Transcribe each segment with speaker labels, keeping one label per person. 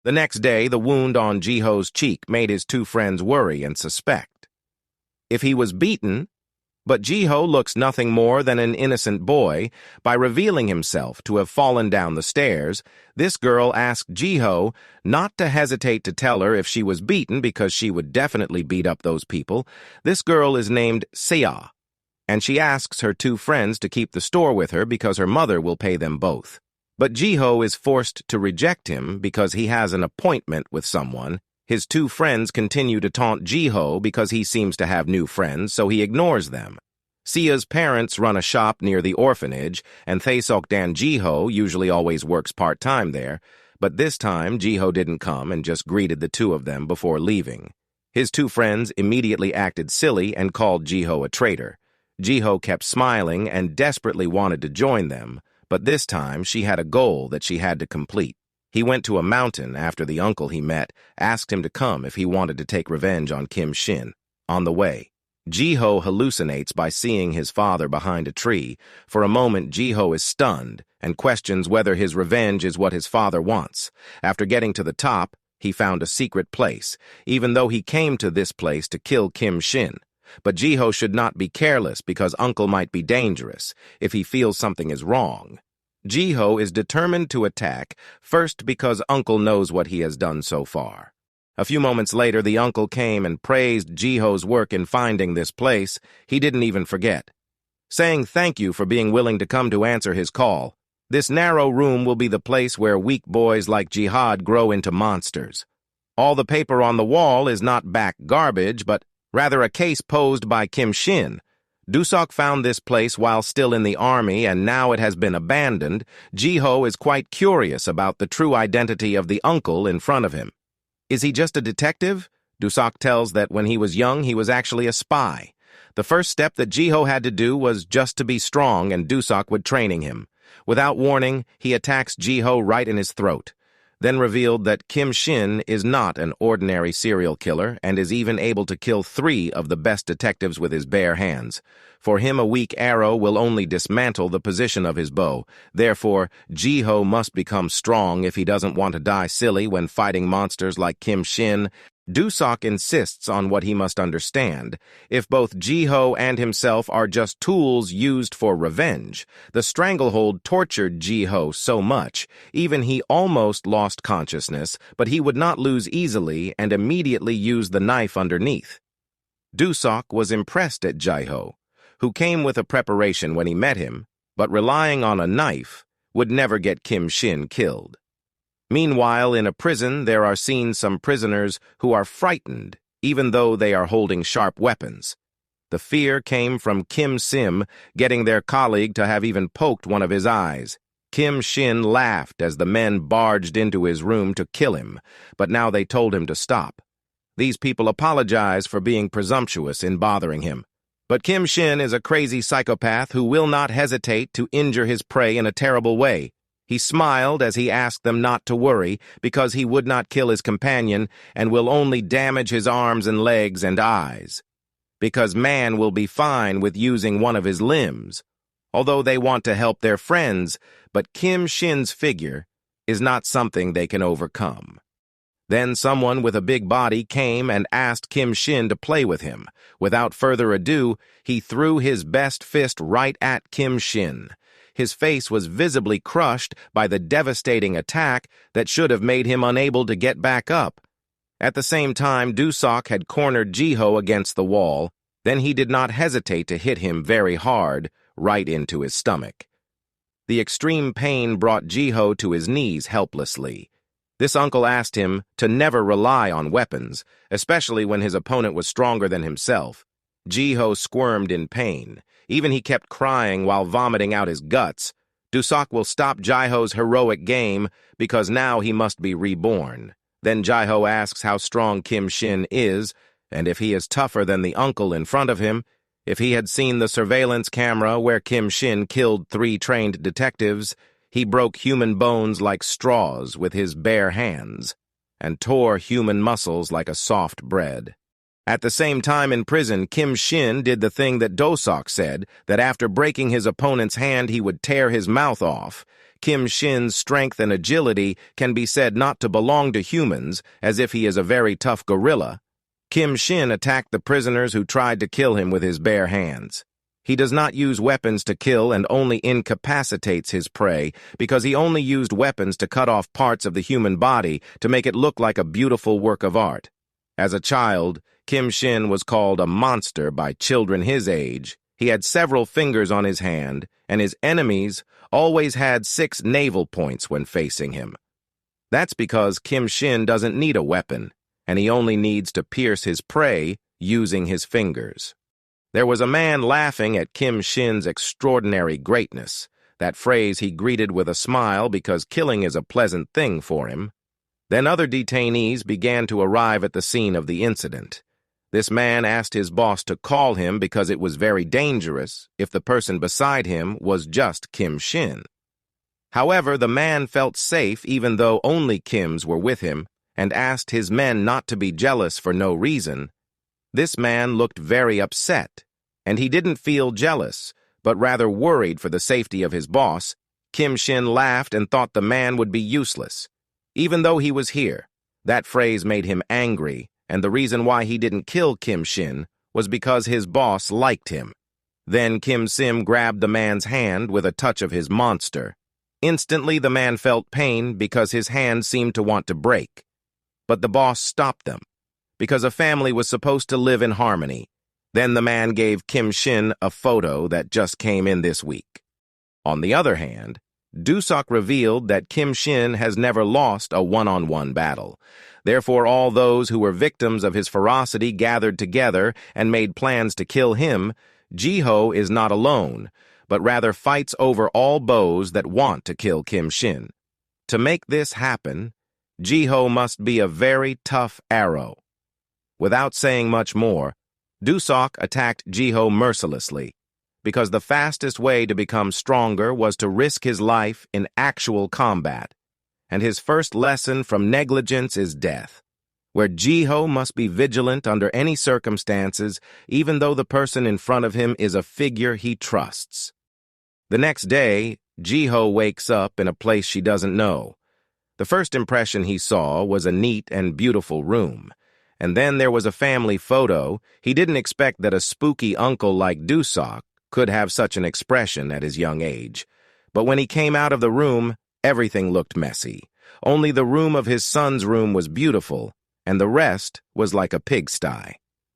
Speaker 1: The next day, the wound on Jiho's cheek made his two friends worry and suspect. If he was beaten, but Jiho looks nothing more than an innocent boy. By revealing himself to have fallen down the stairs, this girl asked Jiho not to hesitate to tell her if she was beaten because she would definitely beat up those people. This girl is named Sia, and she asks her two friends to keep the store with her because her mother will pay them both. But Jiho is forced to reject him because he has an appointment with someone. His two friends continue to taunt Jiho because he seems to have new friends, so he ignores them. Sia's parents run a shop near the orphanage, and Du-seok Dan Jiho usually always works part-time there, but this time Jiho didn't come and just greeted the two of them before leaving. His two friends immediately acted silly and called Jiho a traitor. Jiho kept smiling and desperately wanted to join them, but this time she had a goal that she had to complete. He went to a mountain after the uncle he met asked him to come if he wanted to take revenge on Kim Shin. On the way, Jiho hallucinates by seeing his father behind a tree. For a moment, Jiho is stunned and questions whether his revenge is what his father wants. After getting to the top, he found a secret place, even though he came to this place to kill Kim Shin. But Jiho should not be careless because uncle might be dangerous if he feels something is wrong. Jiho is determined to attack, first because uncle knows what he has done so far. A few moments later, the uncle came and praised Jiho's work in finding this place. He didn't even forget, saying thank you for being willing to come to answer his call. This narrow room will be the place where weak boys like Jihad grow into monsters. All the paper on the wall is not back garbage, but rather a case posed by Kim Shin. Du-seok found this place while still in the army, and now it has been abandoned. Jiho is quite curious about the true identity of the uncle in front of him. Is he just a detective? Du-seok tells that when he was young, he was actually a spy. The first step that Jiho had to do was just to be strong, and Du-seok would training him. Without warning, he attacks Jiho right in his throat, then revealed that Kim Shin is not an ordinary serial killer and is even able to kill 3 of the best detectives with his bare hands. For him, a weak arrow will only dismantle the position of his bow. Therefore, Jiho must become strong if he doesn't want to die silly when fighting monsters like Kim Shin. Du-seok insists on what he must understand. If both Jiho and himself are just tools used for revenge, the stranglehold tortured Jiho so much, even he almost lost consciousness, but he would not lose easily and immediately used the knife underneath. Du-seok was impressed at Jiho, who came with a preparation when he met him, but relying on a knife would never get Kim Shin killed. Meanwhile, in a prison, there are seen some prisoners who are frightened, even though they are holding sharp weapons. The fear came from Kim Sim getting their colleague to have even poked one of his eyes. Kim Shin laughed as the men barged into his room to kill him, but now they told him to stop. These people apologize for being presumptuous in bothering him. But Kim Shin is a crazy psychopath who will not hesitate to injure his prey in a terrible way. He smiled as he asked them not to worry because he would not kill his companion and will only damage his arms and legs and eyes. Because man will be fine with using one of his limbs, although they want to help their friends, but Kim Shin's figure is not something they can overcome. Then someone with a big body came and asked Kim Shin to play with him. Without further ado, he threw his best fist right at Kim Shin. His face was visibly crushed by the devastating attack that should have made him unable to get back up. At the same time, Du-seok had cornered Jiho against the wall. Then he did not hesitate to hit him very hard, right into his stomach. The extreme pain brought Jiho to his knees helplessly. This uncle asked him to never rely on weapons, especially when his opponent was stronger than himself. Jiho squirmed in pain. Even he kept crying while vomiting out his guts. Du-seok will stop Jiho's heroic game because now he must be reborn. Then Jiho asks how strong Kim Shin is, and if he is tougher than the uncle in front of him. If he had seen the surveillance camera where Kim Shin killed 3 trained detectives, he broke human bones like straws with his bare hands and tore human muscles like a soft bread. At the same time in prison, Kim Shin did the thing that Du-seok said, that after breaking his opponent's hand he would tear his mouth off. Kim Shin's strength and agility can be said not to belong to humans, as if he is a very tough gorilla. Kim Shin attacked the prisoners who tried to kill him with his bare hands. He does not use weapons to kill and only incapacitates his prey because he only used weapons to cut off parts of the human body to make it look like a beautiful work of art. As a child, Kim Shin was called a monster by children his age. He had several fingers on his hand, and his enemies always had 6 naval points when facing him. That's because Kim Shin doesn't need a weapon, and he only needs to pierce his prey using his fingers. There was a man laughing at Kim Shin's extraordinary greatness. That phrase he greeted with a smile because killing is a pleasant thing for him. Then other detainees began to arrive at the scene of the incident. This man asked his boss to call him because it was very dangerous if the person beside him was just Kim Shin. However, the man felt safe even though only Kims were with him and asked his men not to be jealous for no reason. This man looked very upset, and he didn't feel jealous, but rather worried for the safety of his boss. Kim Shin laughed and thought the man would be useless. Even though he was here, that phrase made him angry, and the reason why he didn't kill Kim Shin was because his boss liked him. Then Kim Sim grabbed the man's hand with a touch of his monster. Instantly, the man felt pain because his hand seemed to want to break. But the boss stopped them, because a family was supposed to live in harmony. Then the man gave Kim Shin a photo that just came in this week. On the other hand, Du-seok revealed that Kim Shin has never lost a one-on-one battle. Therefore, all those who were victims of his ferocity gathered together and made plans to kill him. Jiho is not alone, but rather fights over all bows that want to kill Kim Shin. To make this happen, Jiho must be a very tough arrow. Without saying much more, Du-seok attacked Jiho mercilessly, because the fastest way to become stronger was to risk his life in actual combat, and his first lesson from negligence is death, where Jiho must be vigilant under any circumstances, even though the person in front of him is a figure he trusts. The next day, Jiho wakes up in a place she doesn't know. The first impression he saw was a neat and beautiful room, and then there was a family photo. He didn't expect that a spooky uncle like Du-seok could have such an expression at his young age. But when he came out of the room, everything looked messy. Only the room of his son's room was beautiful, and the rest was like a pigsty.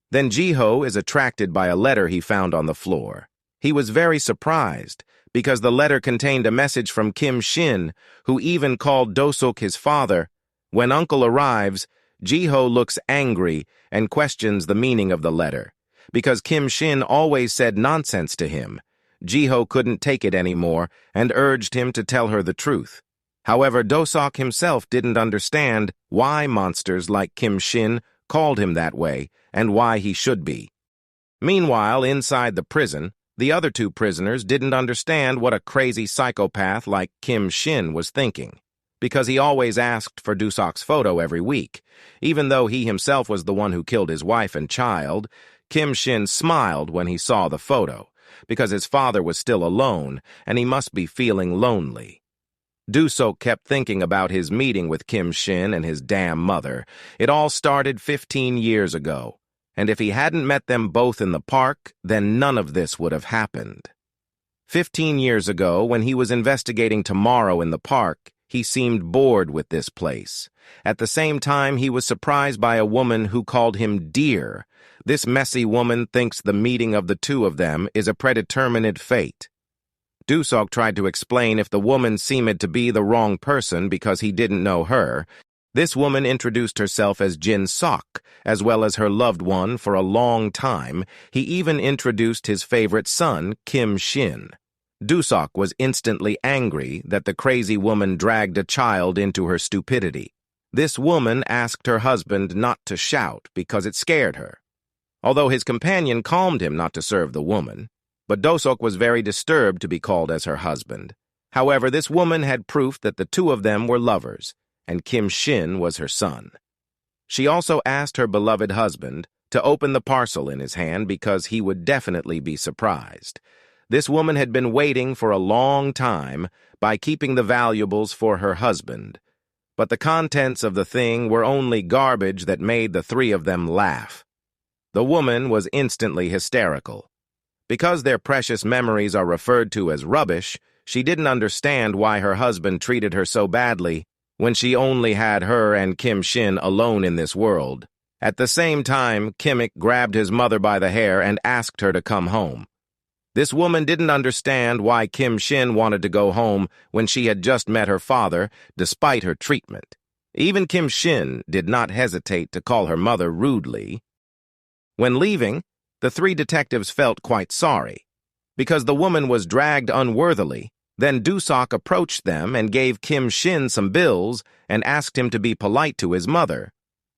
Speaker 1: Then Jiho is attracted by a letter he found on the floor. He was very surprised, because the letter contained a message from Kim Shin, who even called Du-seok his father. When uncle arrives, Jiho looks angry and questions the meaning of the letter. Because Kim Shin always said nonsense to him, Jiho couldn't take it anymore and urged him to tell her the truth. However, Du-seok himself didn't understand why monsters like Kim Shin called him that way and why he should be. Meanwhile, inside the prison, the other 2 prisoners didn't understand what a crazy psychopath like Kim Shin was thinking, because he always asked for Du-seok's photo every week. Even though he himself was the one who killed his wife and child, Kim Shin smiled when he saw the photo, because his father was still alone, and he must be feeling lonely. Du-seok kept thinking about his meeting with Kim Shin and his damn mother. It all started 15 years ago, and if he hadn't met them both in the park, then none of this would have happened. 15 years ago, when he was investigating Tomorrow in the park, he seemed bored with this place. At the same time, he was surprised by a woman who called him dear. This messy woman thinks the meeting of the 2 of them is a predetermined fate. Du-seok tried to explain if the woman seemed to be the wrong person because he didn't know her. This woman introduced herself as Jin-seok, as well as her loved one for a long time. He even introduced his favorite son, Kim Shin. Du-seok was instantly angry that the crazy woman dragged a child into her stupidity. This woman asked her husband not to shout because it scared her, although his companion calmed him not to serve the woman. But Du-seok was very disturbed to be called as her husband. However, this woman had proof that the 2 of them were lovers, and Kim Shin was her son. She also asked her beloved husband to open the parcel in his hand because he would definitely be surprised. This woman had been waiting for a long time by keeping the valuables for her husband, but the contents of the thing were only garbage that made the three of them laugh. The woman was instantly hysterical. Because their precious memories are referred to as rubbish, she didn't understand why her husband treated her so badly when she only had her and Kim Shin alone in this world. At the same time, Kimik grabbed his mother by the hair and asked her to come home. This woman didn't understand why Kim Shin wanted to go home when she had just met her father, despite her treatment. Even Kim Shin did not hesitate to call her mother rudely. When leaving, the three detectives felt quite sorry. Because the woman was dragged unworthily, then Du-seok approached them and gave Kim Shin some bills and asked him to be polite to his mother.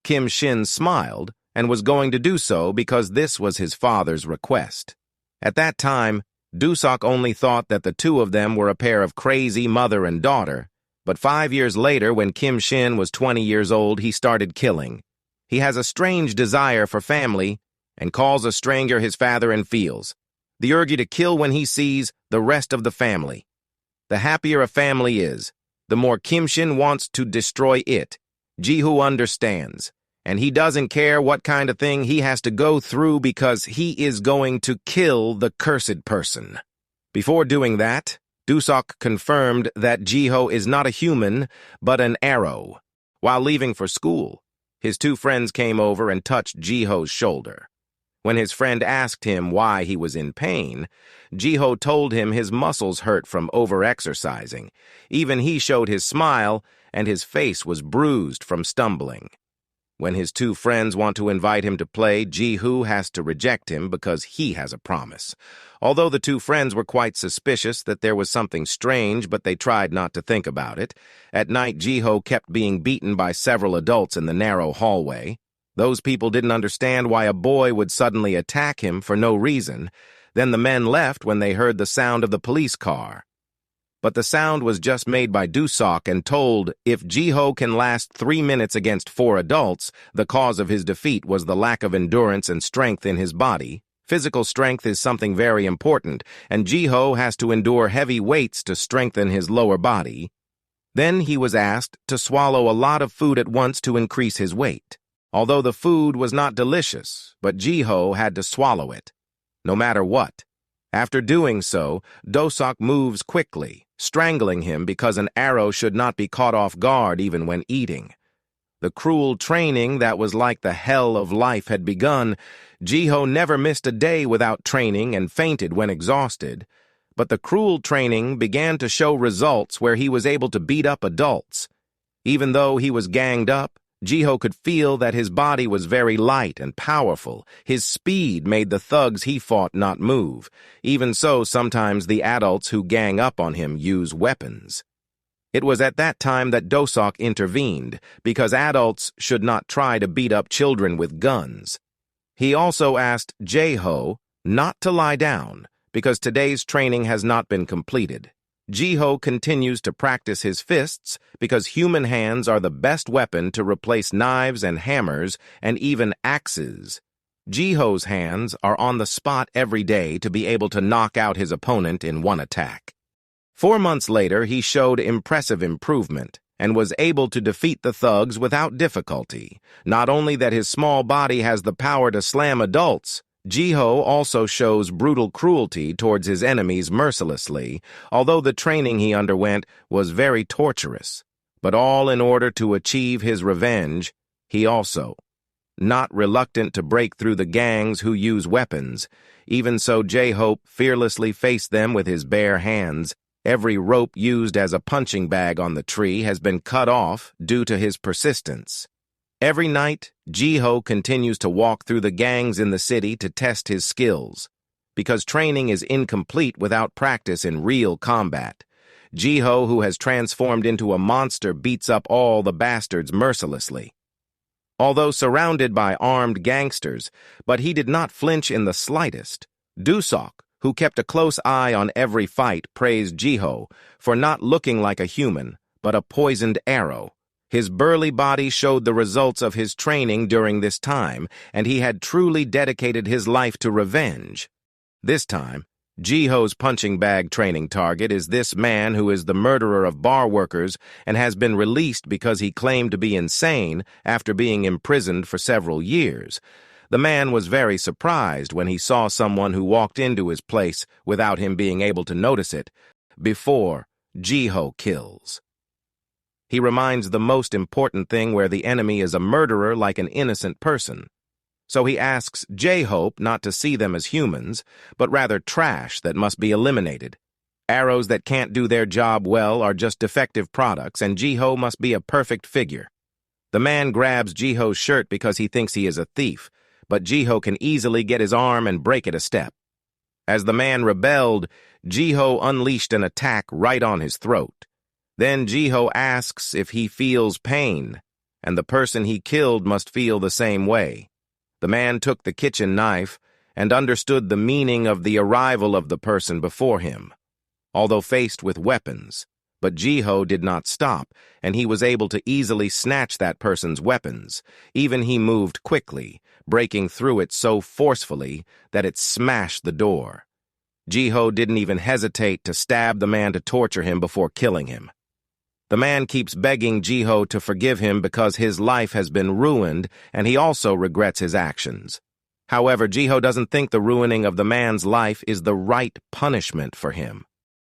Speaker 1: Kim Shin smiled and was going to do so because this was his father's request. At that time, Du-seok only thought that the two of them were a pair of crazy mother and daughter, but 5 years later, when Kim Shin was 20 years old, he started killing. He has a strange desire for family and calls a stranger his father and feels the urge to kill when he sees the rest of the family. The happier a family is, the more Kim Shin wants to destroy it. Ji-hoo understands, and he doesn't care what kind of thing he has to go through because he is going to kill the cursed person. Before doing that, Du-seok confirmed that Ji-hoo is not a human, but an arrow. While leaving for school, his two friends came over and touched Ji-hoo's shoulder. When his friend asked him why he was in pain, Ji-hoo told him his muscles hurt from overexercising. Even he showed his smile, and his face was bruised from stumbling. When his two friends want to invite him to play, Ji-hoo has to reject him because he has a promise. Although the two friends were quite suspicious that there was something strange, but they tried not to think about it. At night, Ji-hoo kept being beaten by several adults in the narrow hallway. Those people didn't understand why a boy would suddenly attack him for no reason. Then the men left when they heard the sound of the police car. But the sound was just made by Du-seok and told if Ji-hoo can last 3 minutes against 4 adults, the cause of his defeat was the lack of endurance and strength in his body. Physical strength is something very important, and Ji-hoo has to endure heavy weights to strengthen his lower body. Then he was asked to swallow a lot of food at once to increase his weight. Although the food was not delicious, but Ji-hoo had to swallow it, no matter what. After doing so, Du-seok moves quickly, strangling him because an arrow should not be caught off guard even when eating. The cruel training that was like the hell of life had begun. Ji-hoo never missed a day without training and fainted when exhausted. But the cruel training began to show results where he was able to beat up adults. Even though he was ganged up, Ji-hoo could feel that his body was very light and powerful. His speed made the thugs he fought not move. Even so, sometimes the adults who gang up on him use weapons. It was at that time that Du-seok intervened, because adults should not try to beat up children with guns. He also asked Ji-hoo not to lie down, because today's training has not been completed. Ji-hoo continues to practice his fists because human hands are the best weapon to replace knives and hammers and even axes. Ji-hoo's hands are on the spot every day to be able to knock out his opponent in one attack. 4 months later, he showed impressive improvement and was able to defeat the thugs without difficulty. Not only that his small body has the power to slam adults, Ji-hoo also shows brutal cruelty towards his enemies mercilessly, although the training he underwent was very torturous. But all in order to achieve his revenge, he also, not reluctant to break through the gangs who use weapons. Even so, Ji-hoo fearlessly faced them with his bare hands. Every rope used as a punching bag on the tree has been cut off due to his persistence. Every night, Ji-hoo continues to walk through the gangs in the city to test his skills. Because training is incomplete without practice in real combat, Ji-hoo, who has transformed into a monster, beats up all the bastards mercilessly. Although surrounded by armed gangsters, but he did not flinch in the slightest. Du-seok, who kept a close eye on every fight, praised Ji-hoo for not looking like a human, but a poisoned arrow. His burly body showed the results of his training during this time, and he had truly dedicated his life to revenge. This time, Jiho's punching bag training target is this man who is the murderer of bar workers and has been released because he claimed to be insane after being imprisoned for several years. The man was very surprised when he saw someone who walked into his place without him being able to notice it, before Jiho kills. He reminds the most important thing where the enemy is a murderer like an innocent person. So he asks J-Hope not to see them as humans, but rather trash that must be eliminated. Arrows that can't do their job well are just defective products, and Jiho must be a perfect figure. The man grabs Jiho's shirt because he thinks he is a thief, but Jiho can easily get his arm and break it a step. As the man rebelled, Jiho unleashed an attack right on his throat. Then Jiho asks if he feels pain, and the person he killed must feel the same way. The man took the kitchen knife and understood the meaning of the arrival of the person before him, although faced with weapons. But Jiho did not stop, and he was able to easily snatch that person's weapons. Even he moved quickly, breaking through it so forcefully that it smashed the door. Jiho didn't even hesitate to stab the man to torture him before killing him. The man keeps begging Jiho to forgive him because his life has been ruined, and he also regrets his actions. However, Jiho doesn't think the ruining of the man's life is the right punishment for him.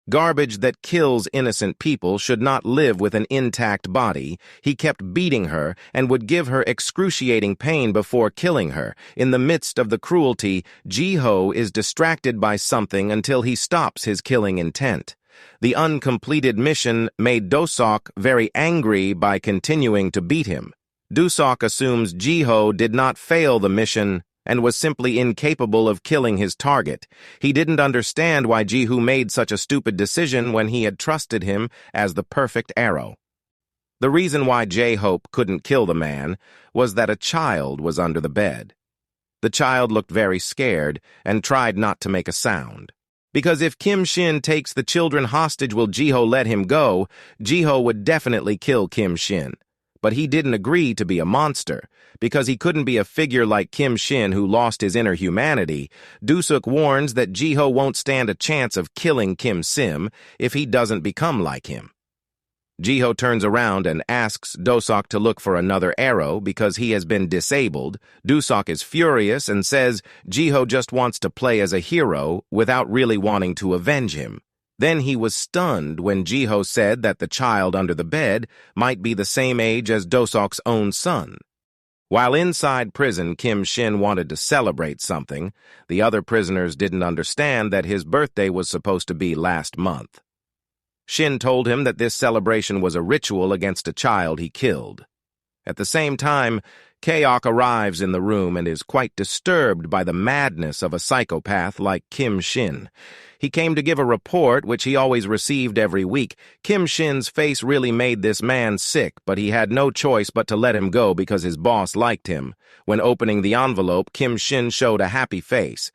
Speaker 1: Garbage that kills innocent people should not live with an intact body. He kept beating her and would give her excruciating pain before killing her. In the midst of the cruelty, Jiho is distracted by something until he stops his killing intent. The uncompleted mission made Du-seok very angry by continuing to beat him. Du-seok assumes Jiho did not fail the mission and was simply incapable of killing his target. He didn't understand why Jiho made such a stupid decision when he had trusted him as the perfect arrow. The reason why J-Hope couldn't kill the man was that a child was under the bed. The child looked very scared and tried not to make a sound. Because if Kim Shin takes the children hostage, will Jiho let him go? Jiho would definitely kill Kim Shin. But he didn't agree to be a monster, because he couldn't be a figure like Kim Shin who lost his inner humanity. Du-seok warns that Jiho won't stand a chance of killing Kim Sim if he doesn't become like him. Jiho turns around and asks Du-seok to look for another arrow because he has been disabled. Du-seok is furious and says Jiho just wants to play as a hero without really wanting to avenge him. Then he was stunned when Jiho said that the child under the bed might be the same age as Du-seok's own son. While inside prison, Kim Shin wanted to celebrate something. The other prisoners didn't understand that his birthday was supposed to be last month. Shin told him that this celebration was a ritual against a child he killed. At the same time, Kaok arrives in the room and is quite disturbed by the madness of a psychopath like Kim Shin. He came to give a report, which he always received every week. Kim Shin's face really made this man sick, but he had no choice but to let him go because his boss liked him. When opening the envelope, Kim Shin showed a happy face.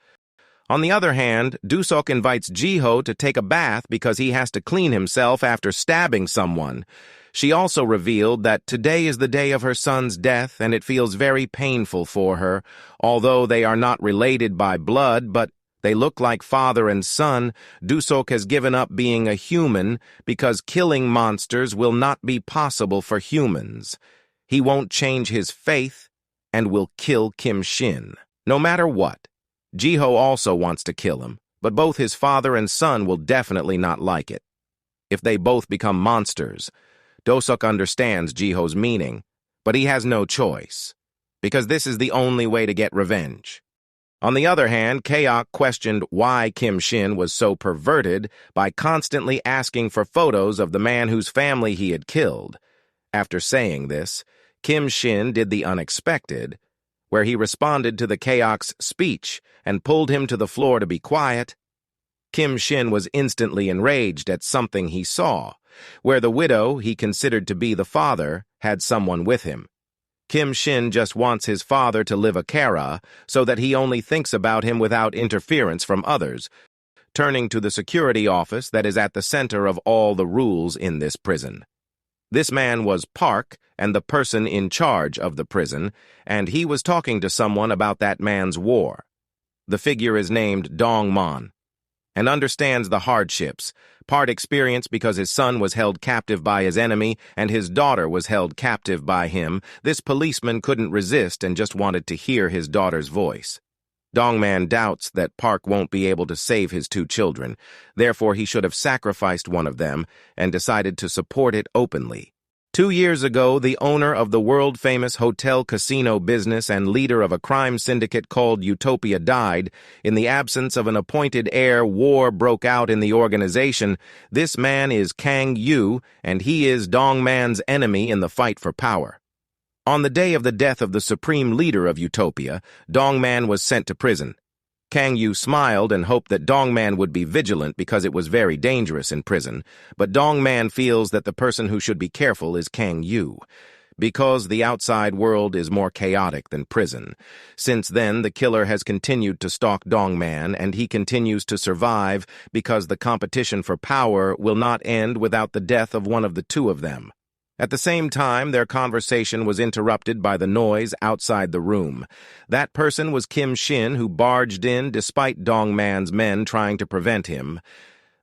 Speaker 1: On the other hand, Du-seok invites Jiho to take a bath because he has to clean himself after stabbing someone. She also revealed that today is the day of her son's death and it feels very painful for her. Although they are not related by blood, but they look like father and son, Du-seok has given up being a human because killing monsters will not be possible for humans. He won't change his faith and will kill Kim Shin, no matter what. Jiho also wants to kill him, but both his father and son will definitely not like it. If they both become monsters, Du-seok understands Jiho's meaning, but he has no choice, because this is the only way to get revenge. On the other hand, Kaok questioned why Kim Shin was so perverted by constantly asking for photos of the man whose family he had killed. After saying this, Kim Shin did the unexpected, where he responded to the Kaok's speech and pulled him to the floor to be quiet. Kim Shin was instantly enraged at something he saw, where the widow he considered to be the father had someone with him. Kim Shin just wants his father to live a kara so that he only thinks about him without interference from others, turning to the security office that is at the center of all the rules in this prison. This man was Park and the person in charge of the prison, and he was talking to someone about that man's war. The figure is named Dong-mon. and understands the hardships, part experience because his son was held captive by his enemy and his daughter was held captive by him. This policeman couldn't resist and just wanted to hear his daughter's voice. Dongman doubts that Park won't be able to save his two children, therefore he should have sacrificed one of them and decided to support it openly. 2 years ago, the owner of the world-famous hotel casino business and leader of a crime syndicate called Utopia died. In the absence of an appointed heir, war broke out in the organization. This man is Kang Yu, and he is Dongman's enemy in the fight for power. On the day of the death of the supreme leader of Utopia, Dongman was sent to prison. Kang Yu smiled and hoped that Dongman would be vigilant because it was very dangerous in prison, but Dongman feels that the person who should be careful is Kang Yu, because the outside world is more chaotic than prison. Since then, the killer has continued to stalk Dongman, and he continues to survive because the competition for power will not end without the death of one of the two of them. At the same time, their conversation was interrupted by the noise outside the room. That person was Kim Shin, who barged in despite Dongman's men trying to prevent him.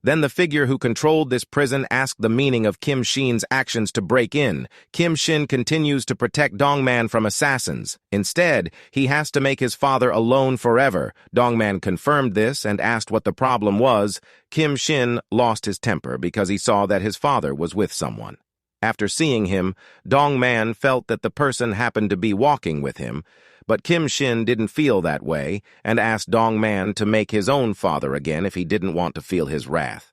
Speaker 1: Then the figure who controlled this prison asked the meaning of Kim Shin's actions to break in. Kim Shin continues to protect Dongman from assassins. Instead, he has to make his father alone forever. Dongman confirmed this and asked what the problem was. Kim Shin lost his temper because he saw that his father was with someone. After seeing him, Dongman felt that the person happened to be walking with him, but Kim Shin didn't feel that way and asked Dongman to make his own father again if he didn't want to feel his wrath.